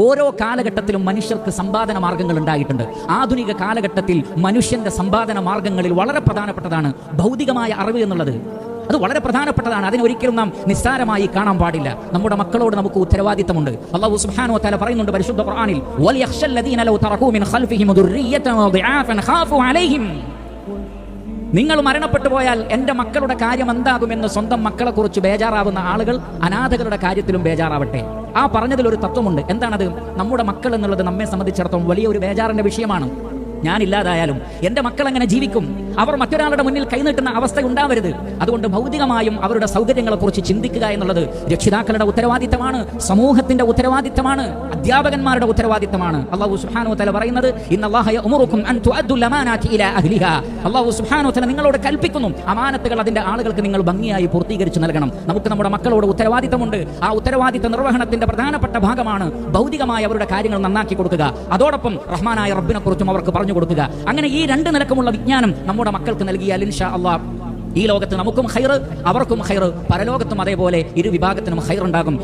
ഓരോ കാലഘട്ടത്തിലും മനുഷ്യർക്ക് സമ്പാദന മാർഗങ്ങൾ ഉണ്ടായിട്ടുണ്ട്. ആധുനിക കാലഘട്ടത്തിൽ മനുഷ്യന്റെ സമ്പാദന മാർഗങ്ങളിൽ വളരെ പ്രധാനപ്പെട്ടതാണ് ഭൗതികമായ അറിവ് എന്നുള്ളത്. അത് വളരെ പ്രധാനപ്പെട്ടതാണ്. അതിനൊരിക്കലും നാം നിസ്സാരമായി കാണാൻ പാടില്ല. നമ്മുടെ മക്കളോട് നമുക്ക് ഉത്തരവാദിത്തമുണ്ട്. അല്ലാഹു സുബ്ഹാനഹു വ തആല പറയുന്നുണ്ട് പരിശുദ്ധ ഖുർആനിൽ, വൽയഖ്ശല്ലദീന ലൗ തറകൂ മിൻ ഖൽഫിഹിം ദുർരിയ്യതൻ ളിആഫൻ ഖാഫു അലൈഹിം. നിങ്ങൾ മരണപ്പെട്ടു പോയാൽ എൻ്റെ മക്കളുടെ കാര്യം എന്താകുമെന്ന് സ്വന്തം മക്കളെ കുറിച്ച് ബേജാറാവുന്ന ആളുകൾ അനാഥകളുടെ കാര്യത്തിലും ബേജാറാവട്ടെ. ആ പറഞ്ഞതിൽ ഒരു തത്വമുണ്ട്. എന്താണത്? നമ്മുടെ മക്കൾ എന്നുള്ളത് നമ്മെ സംബന്ധിച്ചിടത്തോളം വലിയ ഒരു ബേജാറിന്റെ വിഷയമാണ്. ഞാനില്ലാതായാലും എൻ്റെ മക്കൾ എങ്ങനെ ജീവിക്കും? അവർ മറ്റൊരാളുടെ മുന്നിൽ കൈനീട്ടുന്ന അവസ്ഥ ഉണ്ടാവരുത്. അതുകൊണ്ട് ഭൗതികമായും അവരുടെ സൗകര്യങ്ങളെ കുറിച്ച് ചിന്തിക്കുക എന്നുള്ളത് രക്ഷിതാക്കളുടെ ഉത്തരവാദിത്തമാണ്, സമൂഹത്തിന്റെ ഉത്തരവാദിത്തമാണ്, അധ്യാപകന്മാരുടെ ഉത്തരവാദിത്തമാണ്. അല്ലാഹു സുബ്ഹാനഹു വ തആല പറയുന്നത്, ഇന്നല്ലാഹ യഅ്മുറുകും അൻ തുഅദ്ദുൽ അമാനാതി ഇലാ അഹ്ലിഹാ. അല്ലാഹു സുബ്ഹാനഹു വ തആല നിങ്ങളോട് കൽപ്പിക്കുന്നു, അമാനത്തുകൾ അതിന്റെ ആളുകൾക്ക് നിങ്ങൾ ഭംഗിയായി പൂർത്തീകരിച്ചു നൽകണം. നമുക്ക് നമ്മുടെ മക്കളോട് ഉത്തരവാദിത്തമുണ്ട്. ആ ഉത്തരവാദിത്ത നിർവഹണത്തിന്റെ പ്രധാനപ്പെട്ട ഭാഗമാണ് ഭൗതികമായ അവരുടെ കാര്യങ്ങൾ നന്നാക്കി കൊടുക്കുക, അതോടൊപ്പം റഹ്മാനായ റബ്ബിനെ കുറിച്ചും അവർക്ക് പറഞ്ഞു കൊടുക്കുക. അങ്ങനെ ഈ രണ്ട് നിലക്കുമുള്ള വിജ്ഞാനം നമ്മുടെ മക്കൾക്ക് നൽകിയാൽ ഇൻഷാ അല്ലാഹ് ഈ ലോകത്ത് നമുക്കും ഖൈർ, അവർക്കും ഖൈർ, പരലോകത്തും അതേപോലെ ഇരു വിഭാഗത്തിനും ഖൈർ ഉണ്ടാകും.